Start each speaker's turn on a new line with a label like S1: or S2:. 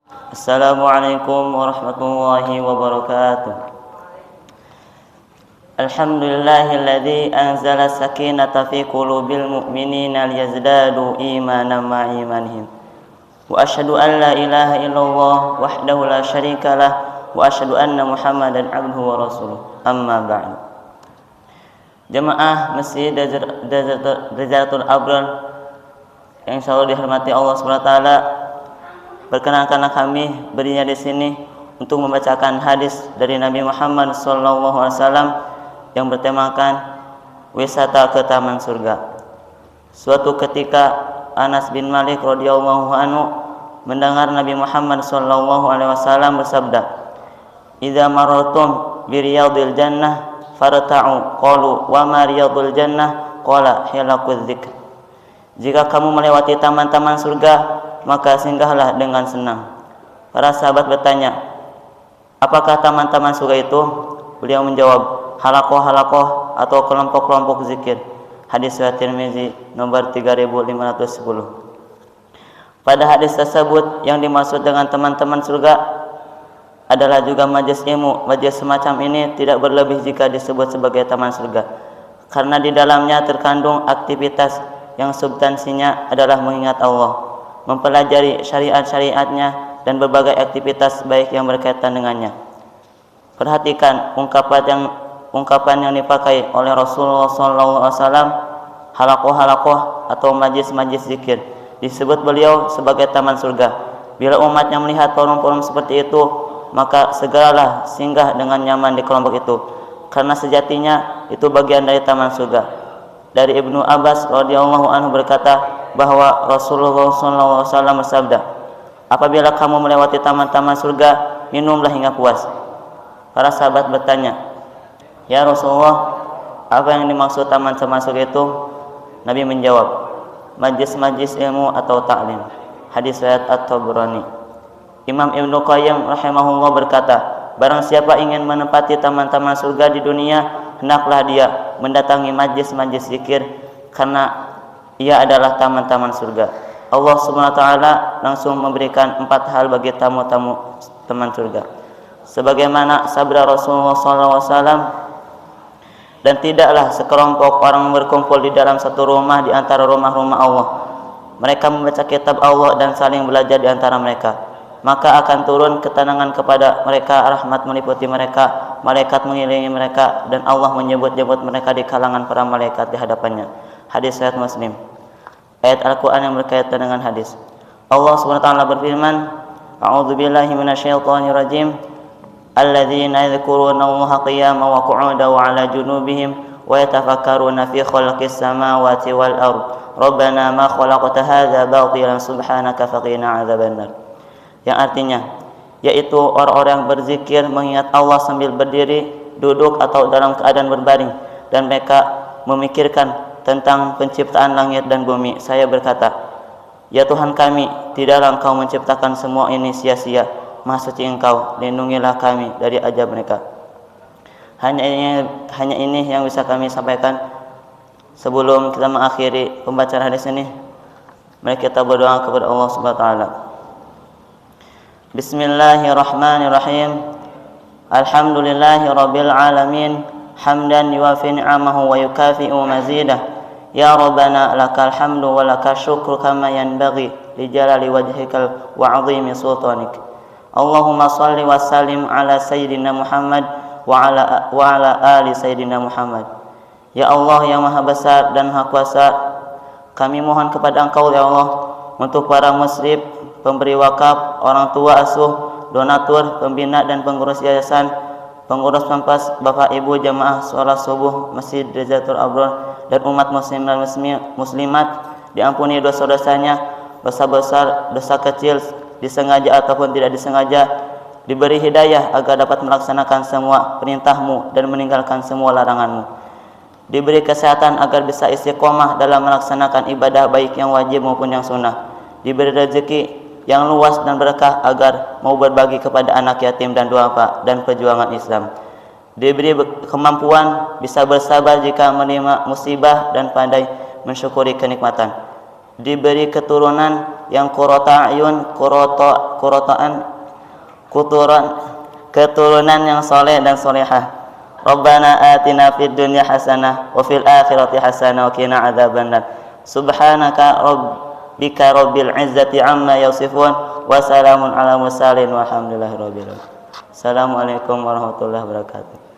S1: Assalamualaikum warahmatullahi wabarakatuh. Alhamdulillahilladzi anzala sakinata fi qulubil mu'minina liyazdadu imanan ma'a imanihim. Wa asyhadu an la ilaha illallah wahdahu la syarikalah wa asyhadu anna Muhammadan abduhu wa rasuluh. Amma ba'du. Jemaah Masjid Dajjatul Abrar yang insyaallah dihormati Allah Subhanahu wa taala, perkenankanlah kami berdiri di sini untuk membacakan hadis dari Nabi Muhammad SAW yang bertemakan wisata ke taman surga. Suatu ketika Anas bin Malik radhiyallahu anhu mendengar Nabi Muhammad SAW bersabda, "Idza marartum bi riyadil jannah farta'u." Qalu, "Wa ma riyadul jannah?" Qala, "Hilaqudz dzikr." Jika kamu melewati taman-taman surga, maka singgahlah dengan senang. Para sahabat bertanya, apakah taman-taman surga itu? Beliau menjawab, halakoh-halakoh atau kelompok-kelompok zikir. Hadis riwayat Tirmizi nomor 3510. Pada hadis tersebut yang dimaksud dengan teman-teman surga adalah juga majelis ilmu. Majelis semacam ini tidak berlebih jika disebut sebagai taman surga, karena di dalamnya terkandung aktivitas yang substansinya adalah mengingat Allah, mempelajari syariat-syariatnya, dan berbagai aktivitas baik yang berkaitan dengannya. Perhatikan ungkapan yang dipakai oleh Rasulullah SAW, halakoh-halakoh atau majlis-majlis zikir. Disebut beliau sebagai taman surga. Bila umatnya melihat forum-forum seperti itu, maka segeralah singgah dengan nyaman di kelompok itu, karena sejatinya itu bagian dari taman surga. Dari Ibnu Abbas radhiyallahu anhu berkata bahwa Rasulullah SAW bersabda, apabila kamu melewati taman-taman surga, minumlah hingga puas. Para sahabat bertanya, ya Rasulullah, apa yang dimaksud taman-taman surga itu? Nabi menjawab, majlis-majlis ilmu atau ta'lim. Hadis riwayat At-Tabrani. Imam Ibnu Qayyim rahimahullah berkata, barang siapa ingin menempati taman-taman surga di dunia, hendaklah dia mendatangi majlis-majlis zikir, karena ia adalah taman-taman surga. Allah Subhanahu wa taala langsung memberikan 4 hal bagi tamu-tamu taman surga, sebagaimana sabda Rasulullah SAW, dan tidaklah sekelompok orang berkumpul di dalam satu rumah di antara rumah-rumah Allah. Mereka membaca kitab Allah dan saling belajar di antara mereka, maka akan turun ketenangan kepada mereka, rahmat meliputi mereka, malaikat mengelilingi mereka, dan Allah menyebut-nyebut mereka di kalangan para malaikat di hadapannya. Hadis riwayat Muslim. Ayat Al-Quran yang berkaitan dengan hadis. Allah SWT berfirman, A'udzubillahi minasyaitonirrajim, alladzina yadhkuruna Allaha qiyaman wa qu'udan wa 'ala junubihim wa yatafakkaruna fi khalqis samawati wal ard. Rabbana ma khalaqta hadza batilan subhanaka faqina 'adzabannar. Yang artinya, yaitu orang-orang berzikir mengingat Allah sambil berdiri, duduk atau dalam keadaan berbaring, dan mereka memikirkan tentang penciptaan langit dan bumi. Saya berkata, ya Tuhan kami, tidaklah Engkau menciptakan semua ini sia-sia. Maha suci Engkau, lindungilah kami dari azab mereka. Hanya ini yang bisa kami sampaikan. Sebelum kita mengakhiri pembacaan hadis ini, mari kita berdoa kepada Allah Subhanahu wa taala. Bismillahirrahmanirrahim. Alhamdulillahi rabbil alamin, hamdan yuwafi ni'amahu wa yukafi'u mazidah. Ya Rabbana lakal hamdu wa lakal syukru kama yanbaghi li jalali wajhikal wa 'azimi sultanik. Allahumma shalli wa sallim ala sayyidina Muhammad wa ala ali sayyidina Muhammad. Ya Allah yang maha besar dan maha kuasa, kami mohon kepada Engkau ya Allah untuk para muslim, pemberi wakaf, orang tua asuh, donatur, pembina dan pengurus yayasan, pengurus pempas, bapak ibu jamaah sholat subuh Masjid Dajjatul Abrar, dan umat muslim dan muslimat, diampuni dosa-dosanya, dosa besar, dosa kecil, disengaja ataupun tidak disengaja, diberi hidayah agar dapat melaksanakan semua perintah-Mu dan meninggalkan semua larangan-Mu, diberi kesehatan agar bisa istiqomah dalam melaksanakan ibadah baik yang wajib maupun yang sunnah, diberi rezeki yang luas dan berkah agar mau berbagi kepada anak yatim dan duafa dan perjuangan Islam, diberi kemampuan bisa bersabar jika menerima musibah dan pandai mensyukuri kenikmatan, diberi keturunan yang qurrata ayun, keturunan yang soleh dan solehah. Rabbana atina fid dunya hasanah wa fil akhirati hasanah wa qina adzabannar. Subhanaka rabbika rabbil izzati amma yasifun wa salamun ala mursalin walhamdulillahi rabbil alamin. Assalamualaikum warahmatullahi wabarakatuh.